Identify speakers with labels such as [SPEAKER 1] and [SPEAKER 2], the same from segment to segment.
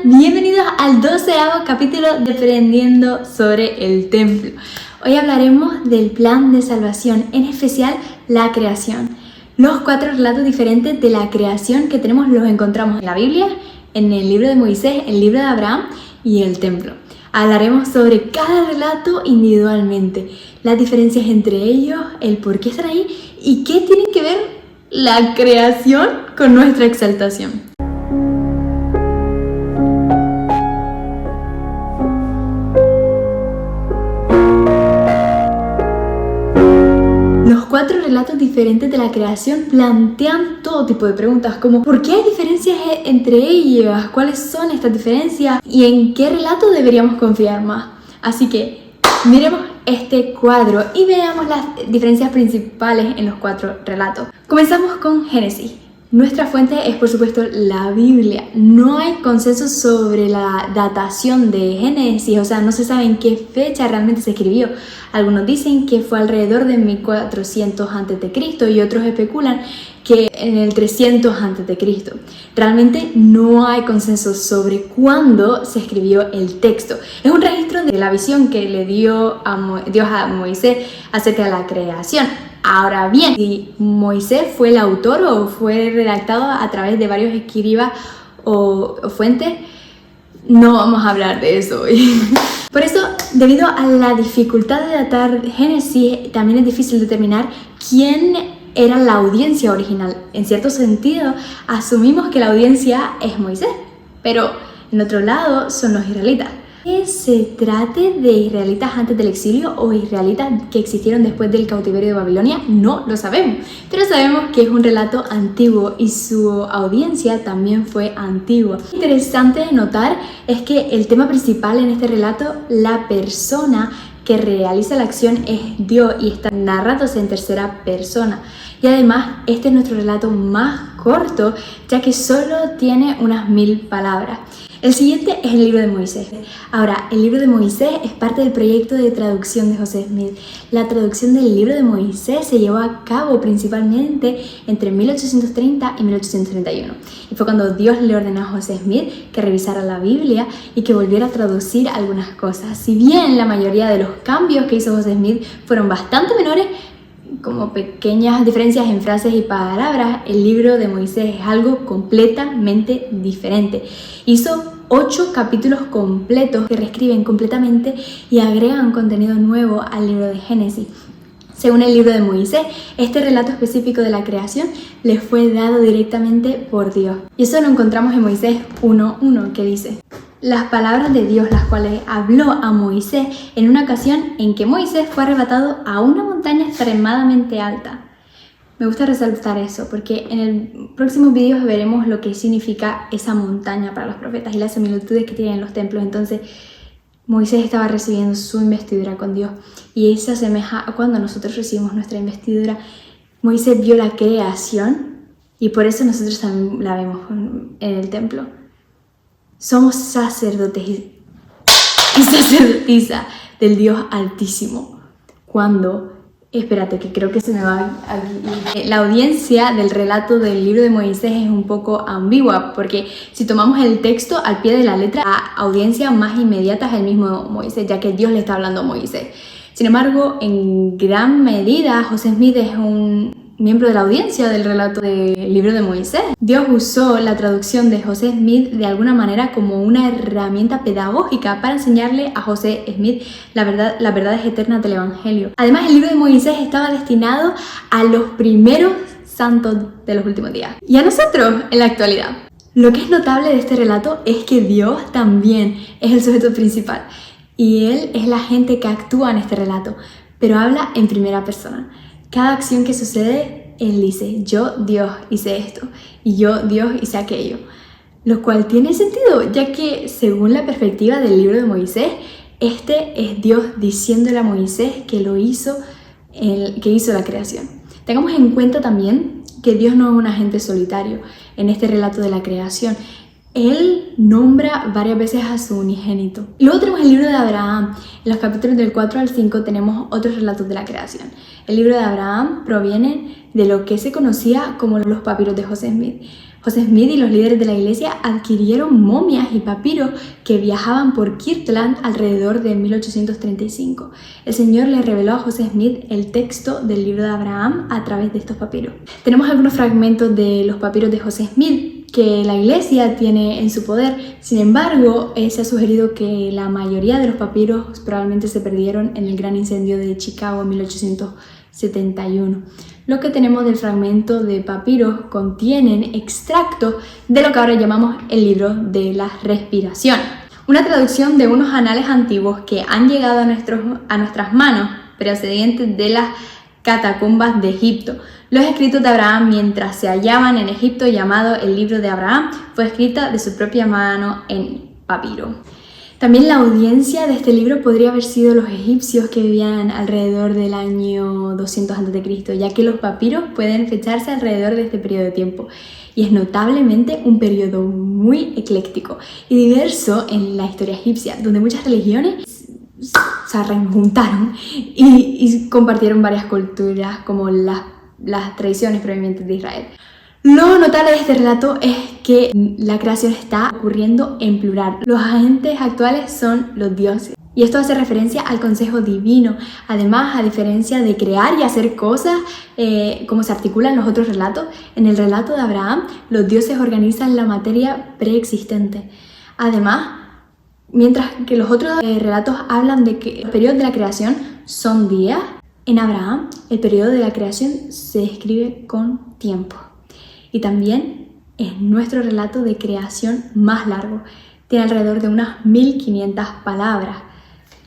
[SPEAKER 1] Bienvenidos al 12º capítulo de Aprendiendo sobre el Templo. Hoy hablaremos del plan de salvación, en especial la creación. Los 4 relatos diferentes de la creación que tenemos los encontramos en la Biblia, en el libro de Moisés, el libro de Abraham y el templo. Hablaremos sobre cada relato individualmente, las diferencias entre ellos, el por qué están ahí y qué tiene que ver la creación con nuestra exaltación. Los 4 relatos diferentes de la creación plantean todo tipo de preguntas como ¿por qué hay diferencias entre ellas? ¿Cuáles son estas diferencias? ¿Y en qué relato deberíamos confiar más? Así que miremos este cuadro y veamos las diferencias principales en los 4 relatos. Comenzamos con Génesis. Nuestra fuente es, por supuesto, la Biblia. No hay consenso sobre la datación de Génesis, o sea, no se sabe en qué fecha realmente se escribió. Algunos dicen que fue alrededor de 1400 a.C. y otros especulan que en el 300 a.C. Realmente no hay consenso sobre cuándo se escribió el texto. Es un registro de la visión que le dio Dios a Moisés acerca de la creación. Ahora bien, si Moisés fue el autor o fue redactado a través de varios escribas o fuentes, no vamos a hablar de eso hoy. Por eso, debido a la dificultad de datar Génesis, también es difícil determinar quién era la audiencia original. En cierto sentido, asumimos que la audiencia es Moisés, pero en otro lado son los israelitas. ¿Que se trate de israelitas antes del exilio o israelitas que existieron después del cautiverio de Babilonia? No lo sabemos, pero sabemos que es un relato antiguo y su audiencia también fue antigua. Lo interesante de notar es que el tema principal en este relato, la persona que realiza la acción es Dios y está narrándose en tercera persona. Y además, este es nuestro relato más corto, ya que solo tiene unas 1000 palabras. El siguiente es el libro de Moisés. Ahora, el libro de Moisés es parte del proyecto de traducción de José Smith. La traducción del libro de Moisés se llevó a cabo principalmente entre 1830 y 1831. Y fue cuando Dios le ordenó a José Smith que revisara la Biblia y que volviera a traducir algunas cosas. Si bien la mayoría de los cambios que hizo José Smith fueron bastante menores, como pequeñas diferencias en frases y palabras, el libro de Moisés es algo completamente diferente. Hizo 8 capítulos completos que reescriben completamente y agregan contenido nuevo al libro de Génesis. Según el libro de Moisés, este relato específico de la creación le fue dado directamente por Dios. Y eso lo encontramos en Moisés 1:1, que dice: las palabras de Dios, las cuales habló a Moisés en una ocasión en que Moisés fue arrebatado a una montaña extremadamente alta. Me gusta resaltar eso porque en el próximo vídeo veremos lo que significa esa montaña para los profetas y las similitudes que tienen los templos. Entonces, Moisés estaba recibiendo su investidura con Dios y eso se asemeja a cuando nosotros recibimos nuestra investidura. Moisés vio la creación y por eso nosotros también la vemos en el templo. Somos sacerdotes y sacerdotisa del Dios Altísimo. Espérate, que creo que se me va aquí. La audiencia del relato del libro de Moisés es un poco ambigua, porque si tomamos el texto al pie de la letra, la audiencia más inmediata es el mismo Moisés, ya que Dios le está hablando a Moisés. Sin embargo, en gran medida, José Smith es un miembro de la audiencia del relato del libro de Moisés. Dios usó la traducción de José Smith de alguna manera como una herramienta pedagógica para enseñarle a José Smith las verdades eternas del Evangelio. Además, el libro de Moisés estaba destinado a los primeros santos de los últimos días y a nosotros en la actualidad. Lo que es notable de este relato es que Dios también es el sujeto principal y Él es la gente que actúa en este relato, pero habla en primera persona. Cada acción que sucede, Él dice: yo, Dios, hice esto, y yo, Dios, hice aquello. Lo cual tiene sentido, ya que según la perspectiva del libro de Moisés, este es Dios diciéndole a Moisés que hizo la creación. Tengamos en cuenta también que Dios no es un agente solitario en este relato de la creación. Él nombra varias veces a su unigénito. Luego tenemos el libro de Abraham. En los capítulos del 4 al 5 tenemos otros relatos de la creación. El libro de Abraham proviene de lo que se conocía como los papiros de José Smith. José Smith y los líderes de la iglesia adquirieron momias y papiros que viajaban por Kirtland alrededor de 1835. El Señor le reveló a José Smith el texto del libro de Abraham a través de estos papiros. Tenemos algunos fragmentos de los papiros de José Smith que la iglesia tiene en su poder. Sin embargo, se ha sugerido que la mayoría de los papiros probablemente se perdieron en el gran incendio de Chicago en 1871. Lo que tenemos del fragmento de papiros contienen extractos de lo que ahora llamamos el libro de la respiración. Una traducción de unos anales antiguos que han llegado a nuestras manos procedentes de las catacumbas de Egipto. Los escritos de Abraham mientras se hallaban en Egipto, llamado el libro de Abraham, fue escrita de su propia mano en papiro. También la audiencia de este libro podría haber sido los egipcios que vivían alrededor del año 200 a.C., ya que los papiros pueden fecharse alrededor de este periodo de tiempo. Y es notablemente un periodo muy ecléctico y diverso en la historia egipcia, donde muchas religiones se rejuntaron y compartieron varias culturas como las tradiciones provenientes de Israel. Lo notable de este relato es que la creación está ocurriendo en plural. Los agentes actuales son los dioses. Y esto hace referencia al consejo divino. Además, a diferencia de crear y hacer cosas, como se articulan los otros relatos, en el relato de Abraham, los dioses organizan la materia preexistente. Además, mientras que los otros relatos hablan de que los periodos de la creación son días, en Abraham el periodo de la creación se describe con tiempo. Y también es nuestro relato de creación más largo. Tiene alrededor de unas 1500 palabras.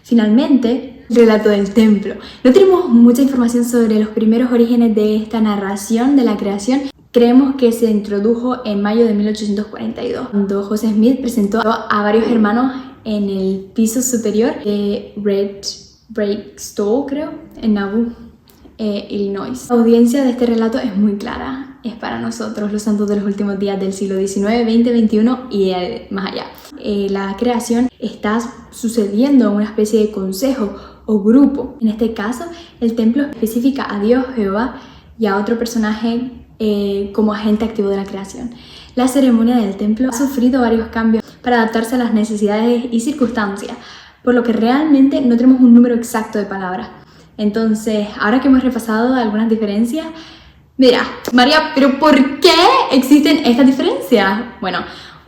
[SPEAKER 1] Finalmente, el relato del templo. No tenemos mucha información sobre los primeros orígenes de esta narración de la creación. Creemos que se introdujo en mayo de 1842, cuando José Smith presentó a varios hermanos en el piso superior de Red Breakstow, creo, en Nauvoo, Illinois. La audiencia de este relato es muy clara. Es para nosotros, los santos de los últimos días del siglo XIX, XX, XXI y más allá. La creación está sucediendo en una especie de consejo o grupo. En este caso, el templo especifica a Dios, Jehová, y a otro personaje como agente activo de la creación. La ceremonia del templo ha sufrido varios cambios para adaptarse a las necesidades y circunstancias, por lo que realmente no tenemos un número exacto de palabras. Entonces, ahora que hemos repasado algunas diferencias, mira, María, ¿pero por qué existen estas diferencias? Bueno,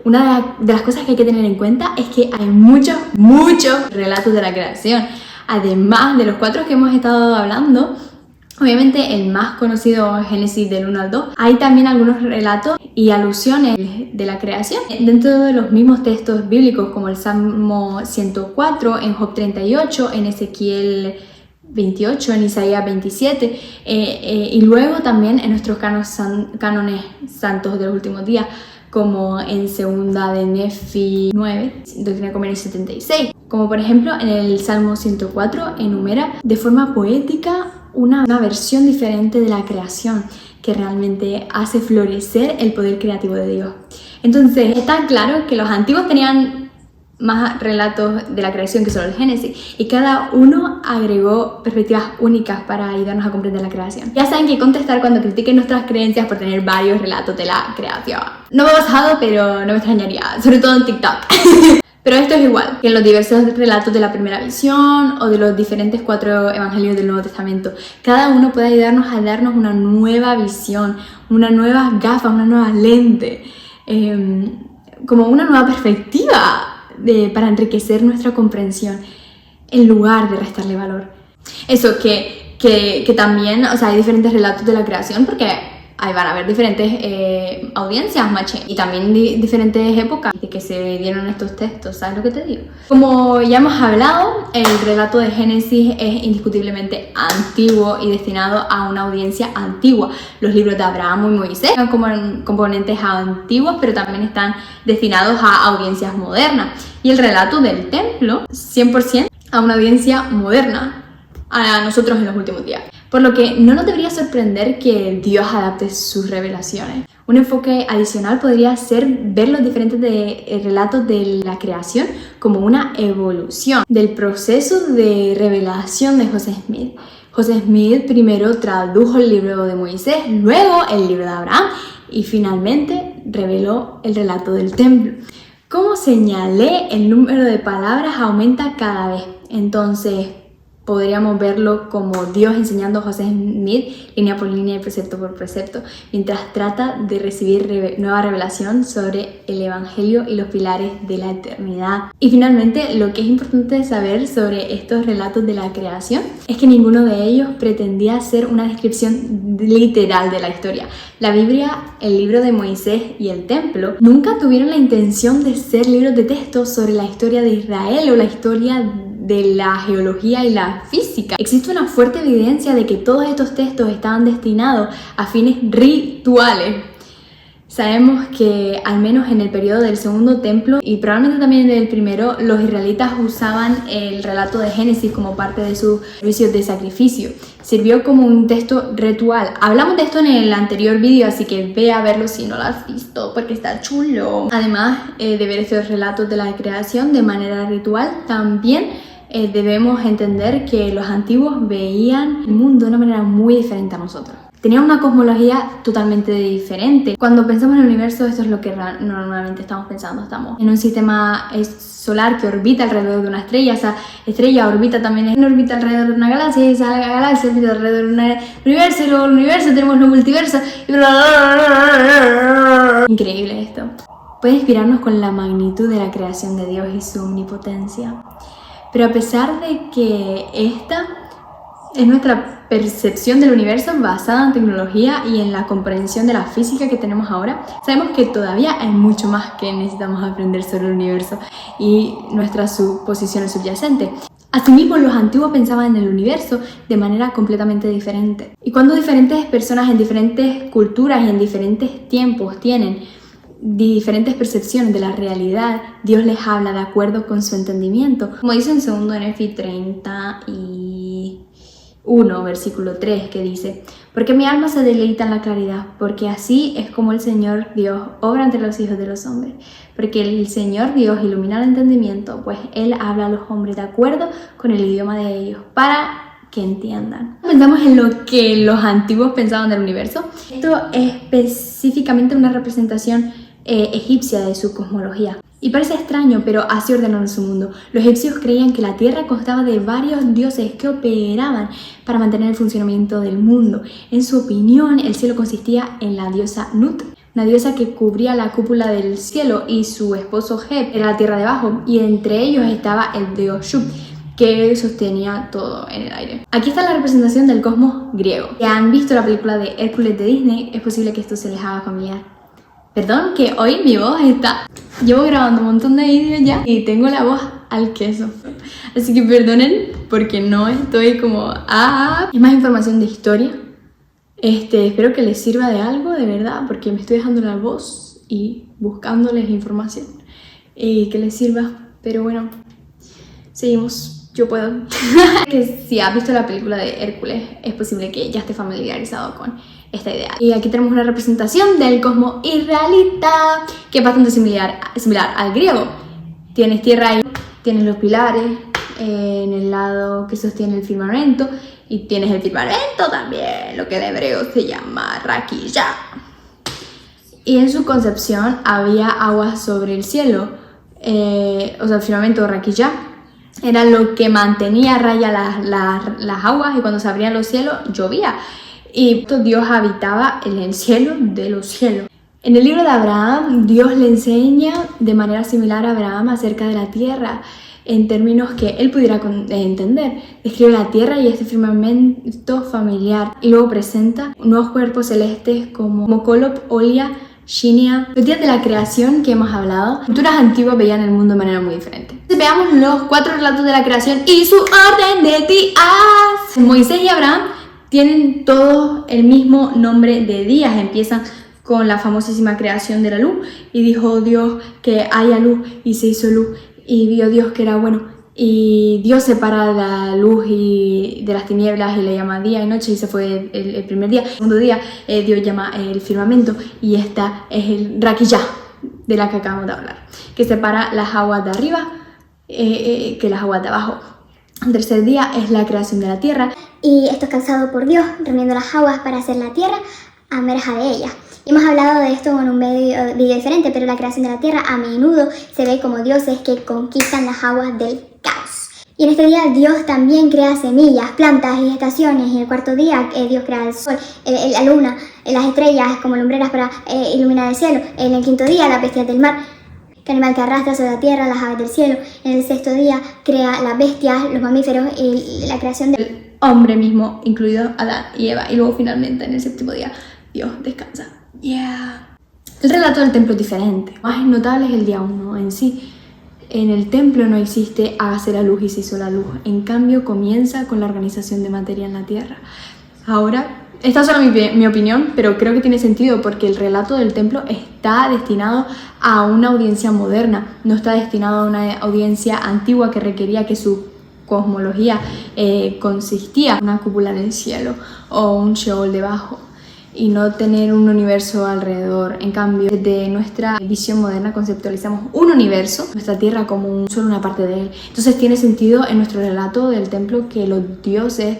[SPEAKER 1] una de las cosas que hay que tener en cuenta es que hay muchos relatos de la creación. Además de los 4 que hemos estado hablando, obviamente el más conocido es Génesis del 1 al 2. Hay también algunos relatos y alusiones de la creación dentro de los mismos textos bíblicos, como el Salmo 104, en Job 38, en Ezequiel 28, en Isaías 27, y luego también en nuestros cánones santos de los últimos días, como en segunda de Nefi 9, Doctrina y Convenios 76. Como por ejemplo en el Salmo 104 enumera de forma poética una versión diferente de la creación que realmente hace florecer el poder creativo de Dios. Entonces está claro que los antiguos tenían más relatos de la creación que solo el Génesis, y cada uno agregó perspectivas únicas para ayudarnos a comprender la creación. Ya saben qué contestar cuando critiquen nuestras creencias por tener varios relatos de la creación. No me ha pasado, pero no me extrañaría, sobre todo en TikTok. Pero esto es igual que en los diversos relatos de la primera visión o de los diferentes 4 evangelios del Nuevo Testamento. Cada uno puede ayudarnos a darnos una nueva visión, una nueva gafa, una nueva lente, como una nueva perspectiva para enriquecer nuestra comprensión en lugar de restarle valor. Eso que también, o sea, hay diferentes relatos de la creación porque ahí van a haber diferentes audiencias, maché, y también diferentes épocas de que se dieron estos textos, ¿sabes lo que te digo? Como ya hemos hablado, el relato de Génesis es indiscutiblemente antiguo y destinado a una audiencia antigua. Los libros de Abraham y Moisés son como componentes antiguos, pero también están destinados a audiencias modernas. Y el relato del templo, 100% a una audiencia moderna, a nosotros en los últimos días. Por lo que no nos debería sorprender que Dios adapte sus revelaciones. Un enfoque adicional podría ser ver los diferentes relatos de la creación como una evolución del proceso de revelación de José Smith. José Smith primero tradujo el libro de Moisés, luego el libro de Abraham y finalmente reveló el relato del templo. Como señalé, el número de palabras aumenta cada vez. Entonces, podríamos verlo como Dios enseñando a José Smith, línea por línea y precepto por precepto, mientras trata de recibir nueva revelación sobre el Evangelio y los pilares de la eternidad. Y finalmente, lo que es importante saber sobre estos relatos de la creación es que ninguno de ellos pretendía ser una descripción literal de la historia. La Biblia, el libro de Moisés y el templo nunca tuvieron la intención de ser libros de texto sobre la historia de Israel o la historia de la geología y la física. Existe una fuerte evidencia de que todos estos textos estaban destinados a fines rituales. Sabemos que al menos en el periodo del segundo templo y probablemente también del primero, los israelitas usaban el relato de Génesis como parte de sus servicios de sacrificio. Sirvió como un texto ritual. Hablamos de esto en el anterior vídeo, así que ve a verlo si no lo has visto porque está chulo. Además de ver estos relatos de la creación de manera ritual, también debemos entender que los antiguos veían el mundo de una manera muy diferente a nosotros. Tenían una cosmología totalmente diferente. Cuando pensamos en el universo, esto es lo que normalmente estamos pensando. Estamos en un sistema solar que orbita alrededor de una estrella. Esa estrella orbita también orbita alrededor de una galaxia. Y esa galaxia orbita alrededor de un universo. Y luego el universo tenemos los multiversos. Increíble esto. Puede inspirarnos con la magnitud de la creación de Dios y su omnipotencia. Pero a pesar de que esta es nuestra percepción del universo basada en tecnología y en la comprensión de la física que tenemos ahora, sabemos que todavía hay mucho más que necesitamos aprender sobre el universo y nuestras suposiciones subyacentes. Asimismo, los antiguos pensaban en el universo de manera completamente diferente. Y cuando diferentes personas en diferentes culturas y en diferentes tiempos tienen diferentes percepciones de la realidad, Dios les habla de acuerdo con su entendimiento. Como dice en 2 Nefi 31, versículo 3, que dice: porque mi alma se deleita en la claridad, porque así es como el Señor Dios obra entre los hijos de los hombres. Porque el Señor Dios ilumina el entendimiento, pues Él habla a los hombres de acuerdo con el idioma de ellos, para que entiendan. Pensamos en lo que los antiguos pensaban del universo. Esto es específicamente una representación egipcia de su cosmología. Y parece extraño, pero así ordenaron su mundo. Los egipcios creían que la tierra constaba de varios dioses que operaban para mantener el funcionamiento del mundo. En su opinión, el cielo consistía en la diosa Nut, una diosa que cubría la cúpula del cielo, y su esposo Heb era la tierra debajo, y entre ellos estaba el dios Shub, que sostenía todo en el aire. Aquí está la representación del cosmos griego. Si han visto la película de Hércules de Disney, es posible que esto se les haga familiar. Perdón que hoy mi voz está... Llevo grabando un montón de vídeos ya y tengo la voz al queso. Así que perdonen porque no estoy como... Es más información de historia. Espero que les sirva de algo, de verdad, porque me estoy dejando la voz y buscándoles información. Que les sirva. Pero bueno, seguimos. Yo puedo. Que si has visto la película de Hércules, es posible que ya esté familiarizado con esta idea. Y aquí tenemos una representación del cosmos israelita, que es bastante similar al griego. Tienes tierra ahí, tienes los pilares en el lado que sostiene el firmamento, y tienes el firmamento también, lo que en hebreo se llama raquilla. Y en su concepción había aguas sobre el cielo, o sea, el firmamento raquilla era lo que mantenía a raya las aguas, y cuando se abrían los cielos llovía. Y Dios habitaba en el cielo de los cielos. En el libro de Abraham, Dios le enseña de manera similar a Abraham acerca de la tierra, en términos que él pudiera entender. Describe la tierra y este firmamento familiar, y luego presenta nuevos cuerpos celestes como Kolob, Olia, Shinia. Los días de la creación que hemos hablado, culturas antiguas veían el mundo de manera muy diferente. Entonces, veamos los 4 relatos de la creación y su orden de días. Moisés y Abraham tienen todos el mismo nombre de días. Empiezan con la famosísima creación de la luz, y dijo Dios que haya luz, y se hizo luz, y vio Dios que era bueno. Y Dios separa la luz y de las tinieblas y le llama día y noche, y se fue el primer día. El segundo día Dios llama el firmamento, y esta es el raquillá de la que acabamos de hablar, que separa las aguas de arriba que las aguas de abajo. El tercer día es la creación de la tierra.
[SPEAKER 2] Y esto es causado por Dios, reuniendo las aguas para hacer la tierra a merja de ellas. Hemos hablado de esto en un video diferente, pero la creación de la tierra a menudo se ve como dioses que conquistan las aguas del caos. Y en este día Dios también crea semillas, plantas y estaciones. Y en el cuarto día Dios crea el sol, la luna, las estrellas como lumbreras para iluminar el cielo. En el quinto día las bestias del mar, el animal que arrastra sobre la tierra, las aves del cielo. En el sexto día crea las bestias, los mamíferos, la creación del
[SPEAKER 1] hombre mismo, incluido Adán y Eva. Y luego finalmente en el séptimo día Dios descansa. El relato del templo es diferente. Lo más notable es el día 1 en sí. En el templo no existe hágase la luz y se hizo la luz. En cambio comienza con la organización de materia en la tierra. Ahora, esta es solo mi opinión, pero creo que tiene sentido porque el relato del templo está destinado a una audiencia moderna. No está destinado a una audiencia antigua que requería que su cosmología consistía en una cúpula en el cielo o un Sheol debajo, y no tener un universo alrededor. En cambio, desde nuestra visión moderna conceptualizamos un universo, nuestra tierra como solo una parte de él. Entonces tiene sentido en nuestro relato del templo que los dioses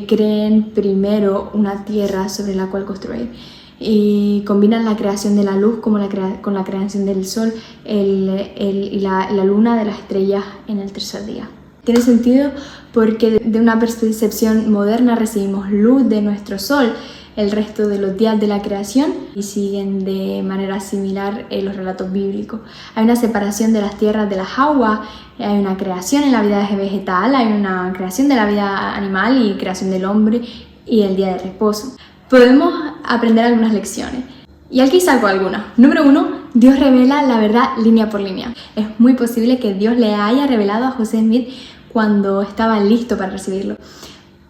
[SPEAKER 1] creen primero una tierra sobre la cual construir, y combinan la creación de la luz con la creación del sol y la luna de las estrellas en el tercer día. Tiene sentido porque de una percepción moderna recibimos luz de nuestro sol el resto de los días de la creación, y siguen de manera similar los relatos bíblicos. Hay una separación de las tierras de las aguas, hay una creación en la vida vegetal, hay una creación de la vida animal y creación del hombre y el día de reposo. Podemos aprender algunas lecciones y aquí saco algunas. Número 1, Dios revela la verdad línea por línea. Es muy posible que Dios le haya revelado a José Smith cuando estaba listo para recibirlo.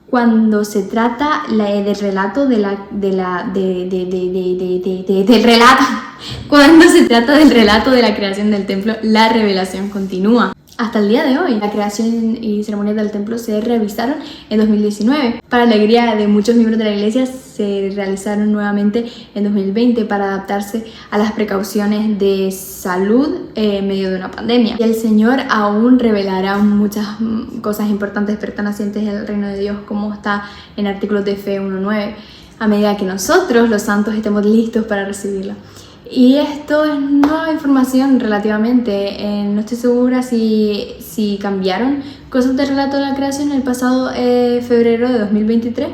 [SPEAKER 1] Cuando se trata del relato cuando se trata del relato de la creación del templo, la revelación continúa. Hasta el día de hoy, la creación y ceremonias del templo se revisaron en 2019. Para alegría de muchos miembros de la iglesia, se realizaron nuevamente en 2020 para adaptarse a las precauciones de salud en medio de una pandemia. Y el Señor aún revelará muchas cosas importantes pertenecientes al reino de Dios, como está en Artículos de Fe 1.9, a medida que nosotros, los santos, estemos listos para recibirla. Y esto es nueva información relativamente. No estoy segura si cambiaron cosas del relato de la creación el pasado febrero de 2023,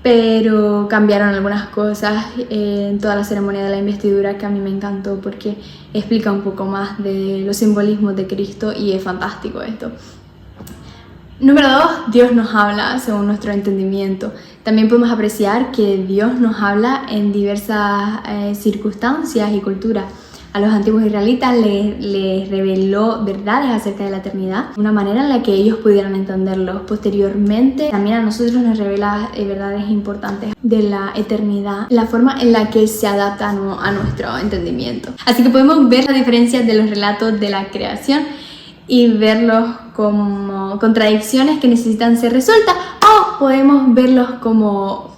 [SPEAKER 1] pero cambiaron algunas cosas en toda la ceremonia de la investidura, que a mí me encantó porque explica un poco más de los simbolismos de Cristo y es fantástico esto. Número 2, Dios nos habla según nuestro entendimiento. También podemos apreciar que Dios nos habla en diversas circunstancias y culturas. A los antiguos israelitas les reveló verdades acerca de la eternidad, una manera en la que ellos pudieran entenderlo. Posteriormente, también a nosotros nos revela verdades importantes de la eternidad, la forma en la que se adapta a nuestro entendimiento. Así que podemos ver las diferencias de los relatos de la creación y verlos como contradicciones que necesitan ser resueltas, o podemos verlos como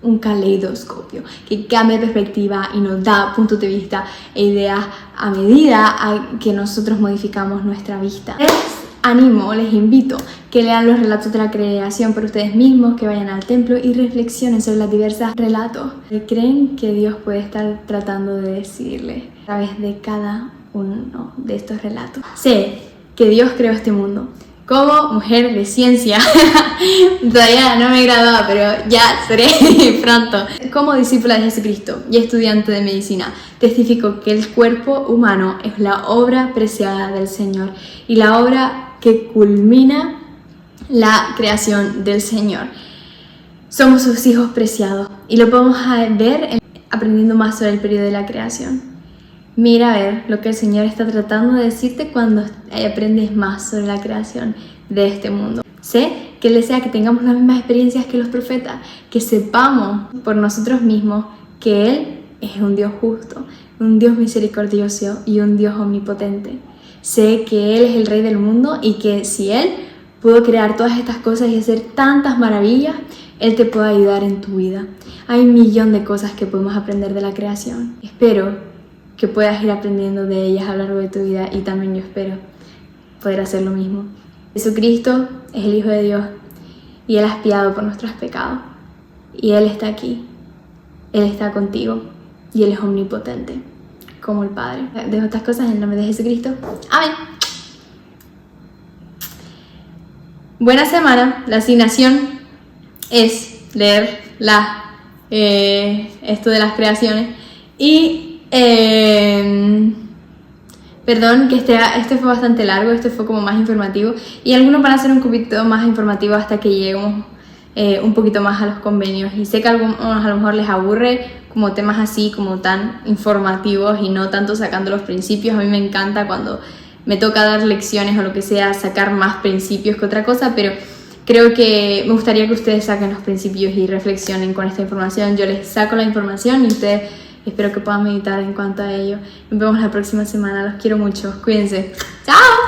[SPEAKER 1] un caleidoscopio que cambia de perspectiva y nos da puntos de vista e ideas a medida que nosotros modificamos nuestra vista. Les invito que lean los relatos de la creación por ustedes mismos, que vayan al templo y reflexionen sobre los diversos relatos. ¿Creen que Dios puede estar tratando de decirles a través de cada uno de estos relatos? Sé que Dios creó este mundo. Como mujer de ciencia, todavía no me he graduado, pero ya seré pronto. Como discípula de Jesucristo y estudiante de medicina, testifico que el cuerpo humano es la obra preciada del Señor y la obra que culmina la creación del Señor. Somos sus hijos preciados y lo podemos ver aprendiendo más sobre el periodo de la creación. Mira a ver lo que el Señor está tratando de decirte cuando aprendes más sobre la creación de este mundo. Sé que Él desea que tengamos las mismas experiencias que los profetas, que sepamos por nosotros mismos que Él es un Dios justo, un Dios misericordioso y un Dios omnipotente. Sé que Él es el Rey del mundo y que si Él pudo crear todas estas cosas y hacer tantas maravillas, Él te puede ayudar en tu vida. Hay un millón de cosas que podemos aprender de la creación. Espero que puedas ir aprendiendo de ellas a lo largo de tu vida, y también yo espero poder hacer lo mismo. Jesucristo es el Hijo de Dios y Él ha expiado por nuestros pecados y Él está aquí Él está contigo y Él es omnipotente, como el Padre. Dejo estas cosas en el nombre de Jesucristo. Amén. Buena semana. La asignación es leer esto de las creaciones y perdón que este fue bastante largo, este fue como más informativo y algunos van a ser un poquito más informativos hasta que lleguemos un poquito más a los convenios, y sé que a algunos a lo mejor les aburre como temas así como tan informativos y no tanto sacando los principios. A mí me encanta cuando me toca dar lecciones o lo que sea, sacar más principios que otra cosa, pero creo que me gustaría que ustedes saquen los principios y reflexionen con esta información. Yo les saco la información y ustedes espero que puedan meditar en cuanto a ello. Nos vemos la próxima semana, los quiero mucho, cuídense, ¡chao!